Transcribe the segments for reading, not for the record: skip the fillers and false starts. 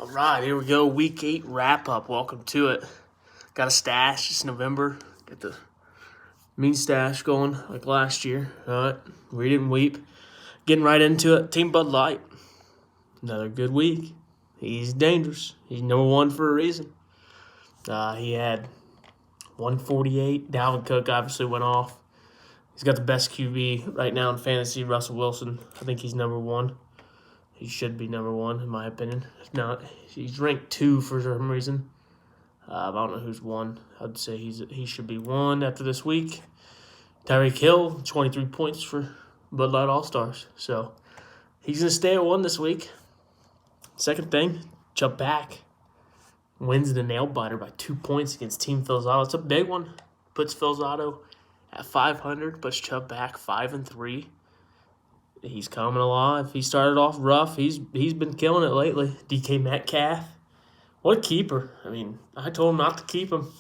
All right, here we go. Week 8 wrap-up. Welcome to it. Got a stash. It's November. Get the mean stash going like last year. All right, we didn't weep. Getting right into it. Team Bud Light. Another good week. He's dangerous. He's number one for a reason. He had 148. Dalvin Cook obviously went off. He's got the best QB right now in fantasy, Russell Wilson. I think he's number one. He should be number one, in my opinion. If not, he's ranked 2 for some reason. I don't know who's 1. I'd say he should be 1 after this week. Tyreek Hill, 23 points for Bud Light All-Stars. So he's going to stay at 1 this week. Second thing, jump back. Wins the nail-biter by 2 points against Team Philzotto. It's a big one. Puts Philzotto at 500, puts Chubb back 5-3. He's coming alive. He started off rough. He's been killing it lately. DK Metcalf. What a keeper. I mean, I told him not to keep him.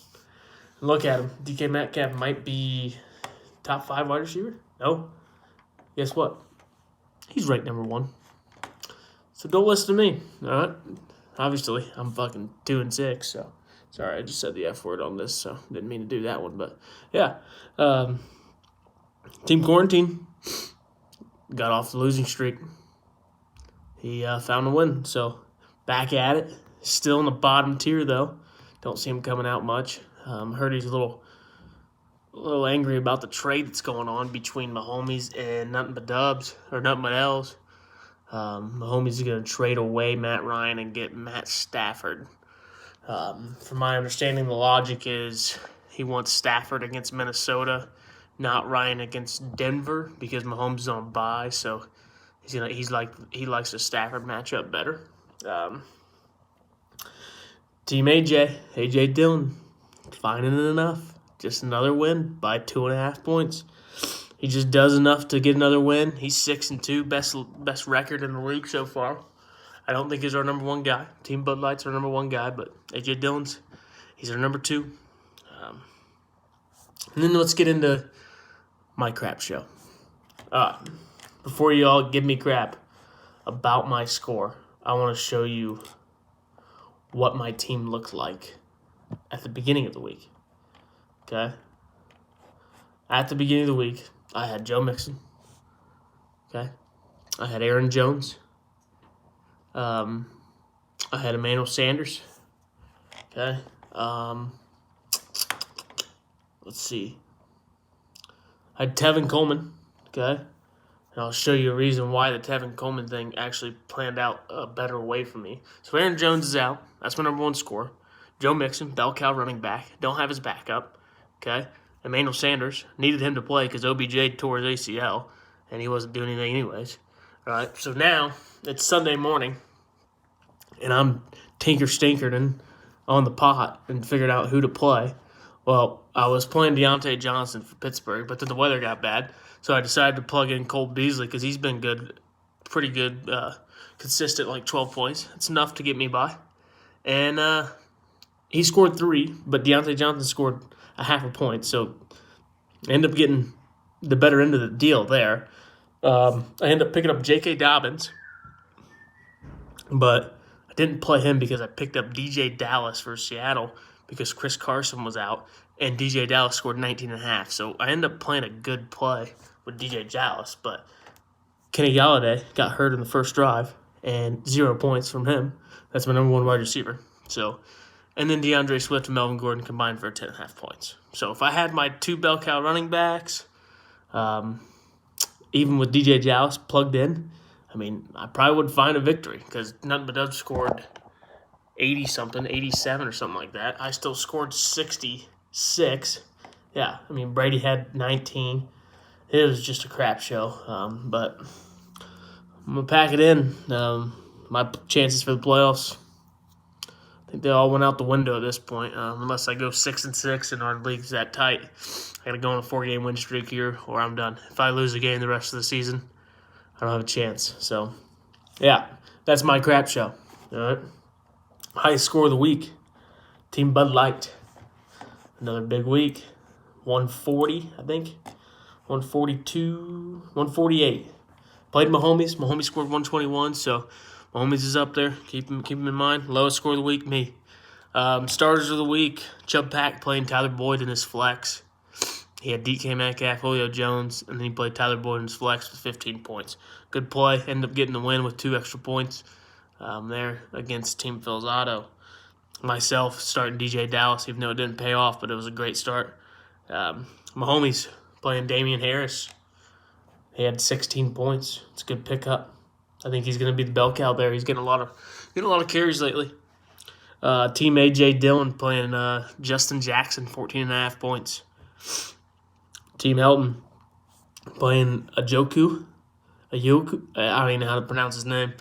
Look at him. DK Metcalf might be top 5 wide receiver. No. Guess what? He's ranked number 1. So don't listen to me. All right? Obviously, I'm fucking 2-6, so sorry, I just said the F word on this, so didn't mean to do that one. But, yeah. Team Quarantine got off the losing streak. He found a win, so back at it. Still in the bottom tier, though. Don't see him coming out much. Heard he's a little angry about the trade that's going on between Mahomes and Nothing But Dubs, or Nothing But L's. Mahomes is going to trade away Matt Ryan and get Matt Stafford. From my understanding, the logic is he wants Stafford against Minnesota, not Ryan against Denver, because Mahomes is on bye, so he likes the Stafford matchup better. Team AJ Dillon, finding it enough. Just another win by 2.5 points. He just does enough to get another win. He's 6-2, best record in the league so far. I don't think he's our number 1 guy. Team Bud Light's our number 1 guy, but AJ Dillon's, he's our number 2. And then let's get into my crap show. Before you all give me crap about my score, I want to show you what my team looked like at the beginning of the week. Okay? At the beginning of the week, I had Joe Mixon. Okay? I had Aaron Jones. I had Emmanuel Sanders. Okay? Let's see. I had Tevin Coleman. Okay? And I'll show you a reason why the Tevin Coleman thing actually planned out a better way for me. So Aaron Jones is out. That's my number 1 score. Joe Mixon, bell cow running back. Don't have his backup. Okay? Emmanuel Sanders, needed him to play because OBJ tore his ACL, and he wasn't doing anything anyways. All right, so now it's Sunday morning, and I'm tinker-stinkering on the pot and figured out who to play. Well, I was playing Deontay Johnson for Pittsburgh, but then the weather got bad, so I decided to plug in Cole Beasley because he's been good, pretty good, consistent, like 12 points. It's enough to get me by. And he scored 3, but Deontay Johnson scored a half a point, so I ended up getting the better end of the deal there. I ended up picking up J.K. Dobbins, but I didn't play him because I picked up DJ Dallas for Seattle because Chris Carson was out, and DJ Dallas scored 19.5. So I ended up playing a good play with DJ Dallas, but Kenny Galladay got hurt in the first drive, and 0 points from him. That's my number 1 wide receiver. So, and then DeAndre Swift and Melvin Gordon combined for 10.5 points. So if I had my 2 bell cow running backs, even with DJ Dallas plugged in, I mean, I probably would find a victory because Nothing But Dubs scored 80-something, 87 or something like that. I still scored 66. Yeah, I mean, Brady had 19. It was just a crap show, but I'm going to pack it in. My chances for the playoffs, I think they all went out the window at this point, unless I go 6-6 and our league's that tight. I got to go on a 4-game win streak here or I'm done. If I lose a game the rest of the season, I don't have a chance. So, yeah, that's my crap show. All right. Highest score of the week, Team Bud Light. Another big week. 140, I think. 142, 148. Played Mahomes. Mahomes scored 121, so Mahomes is up there. Keep him in mind. Lowest score of the week, me. Starters of the week, Chubb Pack playing Tyler Boyd in his flex. He had DK Metcalf, Julio Jones, and then he played Tyler Boyd in his flex with 15 points. Good play. Ended up getting the win with 2 extra points there against Team Phil's Auto. Myself starting DJ Dallas, even though it didn't pay off, but it was a great start. Mahomes playing Damian Harris. He had 16 points. It's a good pickup. I think he's going to be the bell cow there. He's getting a lot of carries lately. Team A.J. Dillon playing Justin Jackson, 14.5 points. Team Helton playing Ajoku. I don't even know how to pronounce his name,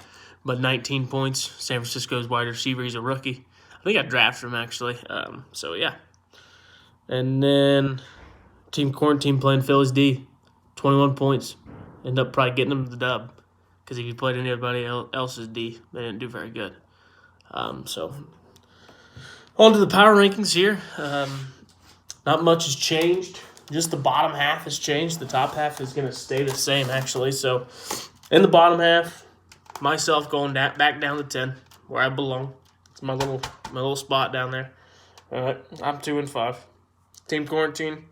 but 19 points. San Francisco's wide receiver. He's a rookie. I think I drafted him, actually. So, yeah. And then Team Quarantine playing Phillies D, 21 points. End up probably getting him the dub because if you played anybody else's D, they didn't do very good. So, on to the power rankings here. Not much has changed. Just the bottom half has changed. The top half is going to stay the same, actually. So, in the bottom half, myself going back down to 10, where I belong. It's my little spot down there. All right, I'm 2-5. Team Quarantine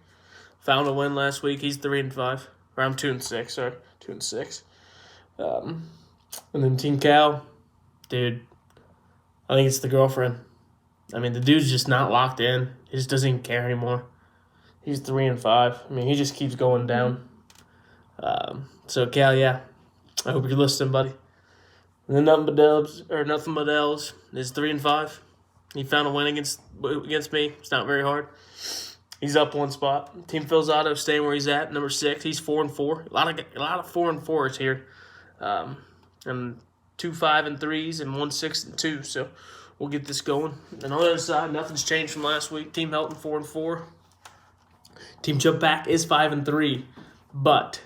found a win last week. He's 3-5. Or I'm 2-6. Sorry, 2-6. And then Team Cal, dude. I think it's the girlfriend. I mean, the dude's just not locked in. He just doesn't even care anymore. He's 3-5. I mean, he just keeps going down. So Cal, yeah, I hope you're listening, buddy. And then Nothing But L's is 3-5. He found a win against me. It's not very hard. He's up one spot. Team Phil's Auto staying where he's at, number 6. He's 4-4. A lot of 4-4s here, and 2 5-3s and 1 6-2. So we'll get this going. And on the other side, nothing's changed from last week. Team Helton 4-4. Team Chubb Pack is 5-3, but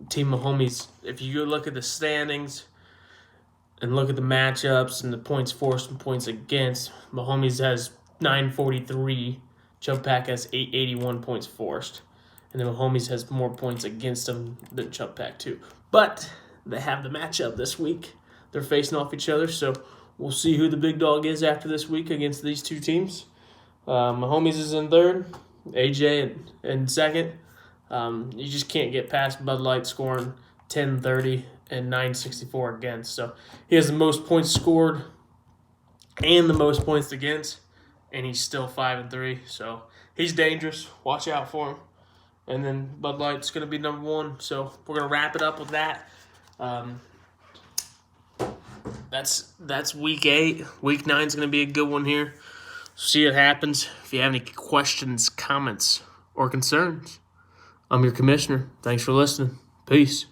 Team Mahomes, if you look at the standings and look at the matchups and the points forced and points against, Mahomes has 943. Chubb Pack has 881 points forced. And then Mahomes has more points against him than Chubb Pack too. But they have the matchup this week. They're facing off each other, so we'll see who the big dog is after this week against these two teams. Mahomes is in third, AJ in second. You just can't get past Bud Light scoring 1030 and 964 against. So he has the most points scored and the most points against, and he's still 5-3. So he's dangerous. Watch out for him. And then Bud Light's going to be number 1. So we're going to wrap it up with that. That's week 8. Week 9 is going to be a good one here. See what happens. If you have any questions, comments, or concerns, I'm your commissioner. Thanks for listening. Peace.